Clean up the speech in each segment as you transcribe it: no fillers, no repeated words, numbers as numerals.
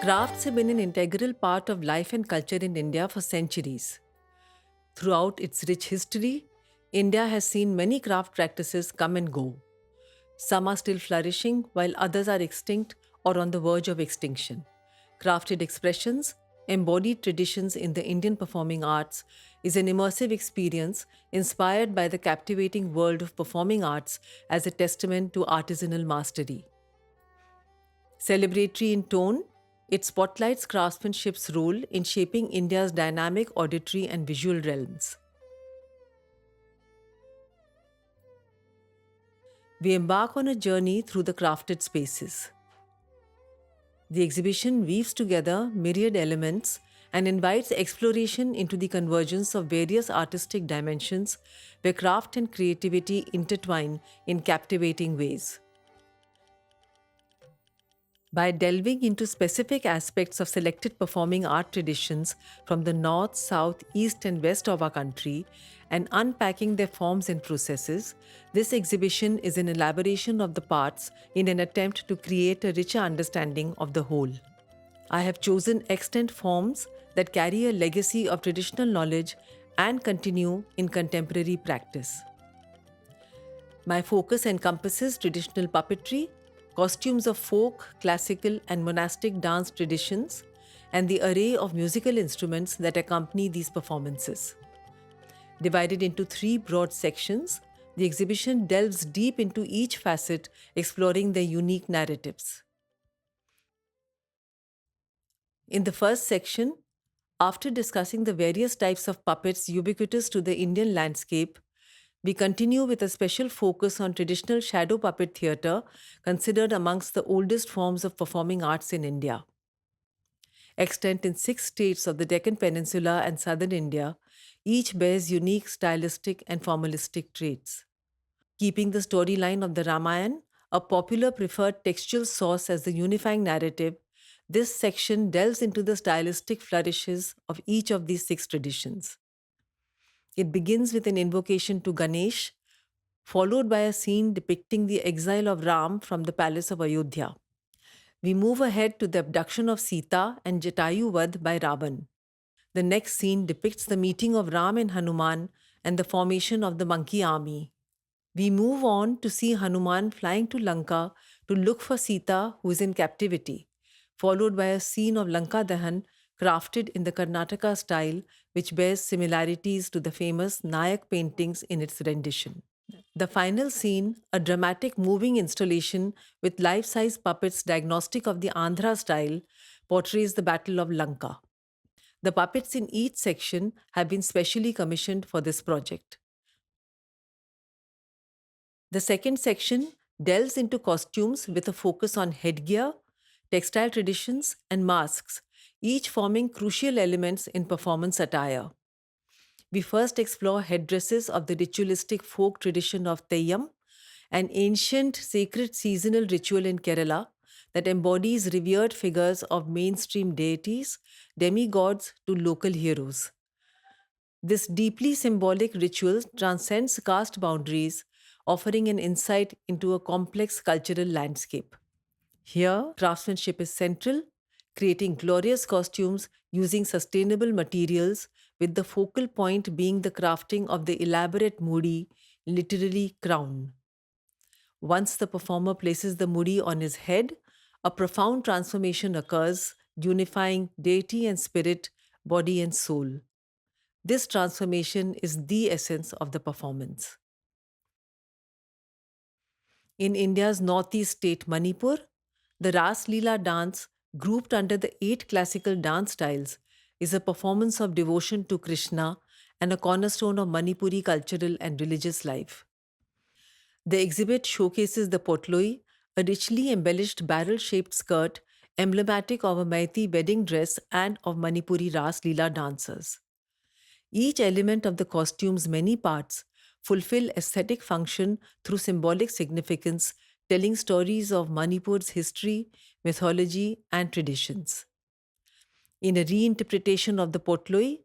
Crafts have been an integral part of life and culture in India for centuries. Throughout its rich history, India has seen many craft practices come and go. Some are still flourishing, while others are extinct or on the verge of extinction. Crafted expressions, embodied traditions in the Indian performing arts, is an immersive experience inspired by the captivating world of performing arts as a testament to artisanal mastery. Celebratory in tone, it spotlights craftsmanship's role in shaping India's dynamic auditory and visual realms. We embark on a journey through the crafted spaces. The exhibition weaves together myriad elements and invites exploration into the convergence of various artistic dimensions where craft and creativity intertwine in captivating ways. By delving into specific aspects of selected performing art traditions from the north, south, east, and west of our country and unpacking their forms and processes, this exhibition is an elaboration of the parts in an attempt to create a richer understanding of the whole. I have chosen extant forms that carry a legacy of traditional knowledge and continue in contemporary practice. My focus encompasses traditional puppetry, costumes of folk, classical, and monastic dance traditions, and the array of musical instruments that accompany these performances. Divided into three broad sections, the exhibition delves deep into each facet, exploring their unique narratives. In the first section, after discussing the various types of puppets ubiquitous to the Indian landscape, we continue with a special focus on traditional shadow puppet theatre, considered amongst the oldest forms of performing arts in India. Extant in 6 states of the Deccan Peninsula and southern India, each bears unique stylistic and formalistic traits. Keeping the storyline of the Ramayana, a popular preferred textual source as the unifying narrative, this section delves into the stylistic flourishes of each of these 6 traditions. It begins with an invocation to Ganesh, followed by a scene depicting the exile of Ram from the palace of Ayodhya. We move ahead to the abduction of Sita and Jatayu Vadh by Ravan. The next scene depicts the meeting of Ram and Hanuman and the formation of the monkey army. We move on to see Hanuman flying to Lanka to look for Sita, who is in captivity, followed by a scene of Lanka Dahan crafted in the Karnataka style, which bears similarities to the famous Nayak paintings in its rendition. The final scene, a dramatic moving installation with life size puppets diagnostic of the Andhra style, portrays the Battle of Lanka. The puppets in each section have been specially commissioned for this project. The second section delves into costumes with a focus on headgear, textile traditions, and masks, each forming crucial elements in performance attire. We first explore headdresses of the ritualistic folk tradition of Teyyam, an ancient sacred seasonal ritual in Kerala that embodies revered figures of mainstream deities, demigods to local heroes. This deeply symbolic ritual transcends caste boundaries, offering an insight into a complex cultural landscape. Here, craftsmanship is central, creating glorious costumes using sustainable materials, with the focal point being the crafting of the elaborate mudi, literally crown. Once the performer places the mudi on his head, a profound transformation occurs, unifying deity and spirit, body and soul. This transformation is the essence of the performance. In India's northeast state Manipur, the Ras Leela dance, grouped under the 8 classical dance styles, is a performance of devotion to Krishna and a cornerstone of Manipuri cultural and religious life. The exhibit showcases the potloi, a richly embellished barrel shaped skirt emblematic of a Maiti wedding dress and of Manipuri Ras Leela dancers. Each element of the costume's many parts fulfill aesthetic function through symbolic significance, telling stories of Manipur's history, mythology, and traditions. In a reinterpretation of the potloi,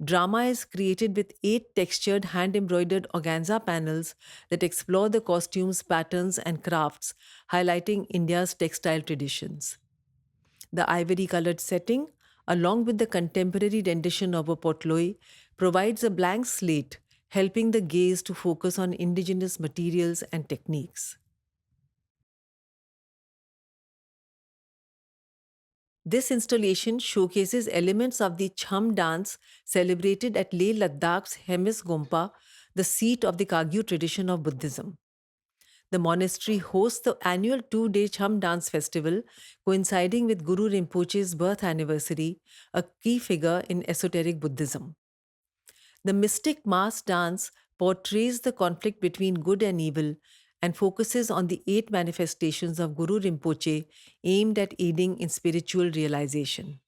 drama is created with 8 textured hand embroidered organza panels that explore the costume's patterns and crafts, highlighting India's textile traditions. The ivory colored setting, along with the contemporary rendition of a potloi, provides a blank slate, helping the gaze to focus on indigenous materials and techniques. This installation showcases elements of the Chham dance celebrated at Leh Ladakh's Hemis Gompa, the seat of the Kagyu tradition of Buddhism. The monastery hosts the annual 2-day Chham dance festival, coinciding with Guru Rinpoche's birth anniversary, a key figure in esoteric Buddhism. The mystic mass dance portrays the conflict between good and evil and focuses on the 8 manifestations of Guru Rinpoche aimed at aiding in spiritual realization.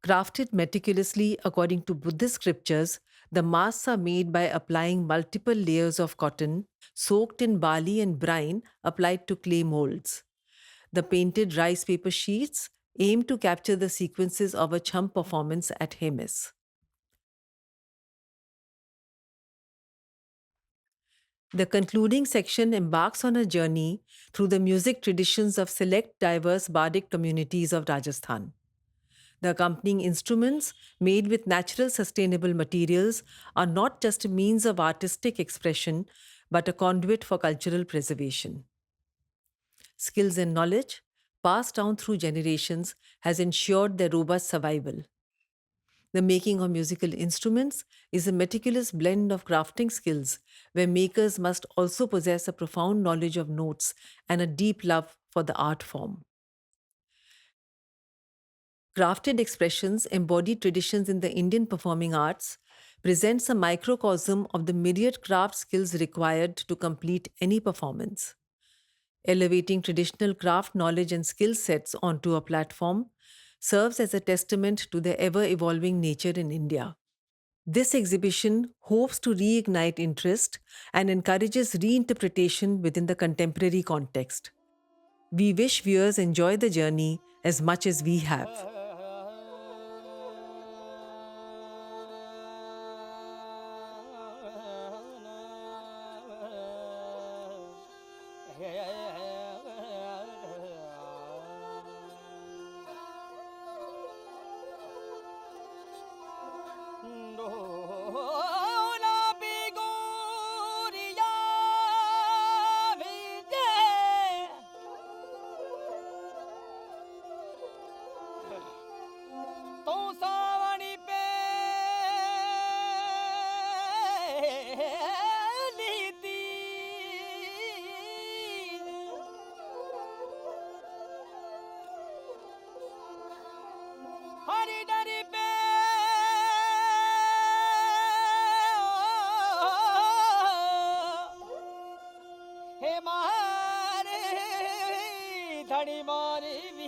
Crafted meticulously according to Buddhist scriptures, the masks are made by applying multiple layers of cotton soaked in barley and brine applied to clay molds. The painted rice paper sheets aim to capture the sequences of a Chham performance at Hemis. The concluding section embarks on a journey through the music traditions of select diverse bardic communities of Rajasthan. The accompanying instruments, made with natural sustainable materials, are not just a means of artistic expression, but a conduit for cultural preservation. Skills and knowledge, passed down through generations, has ensured their robust survival. The making of musical instruments is a meticulous blend of crafting skills, where makers must also possess a profound knowledge of notes and a deep love for the art form. Crafted expressions embody traditions in the Indian performing arts, presents a microcosm of the myriad craft skills required to complete any performance. Elevating traditional craft knowledge and skill sets onto a platform serves as a testament to their ever evolving nature in India. This exhibition hopes to reignite interest and encourages reinterpretation within the contemporary context. We wish viewers enjoy the journey as much as we have. हे मारे धड़ी मारी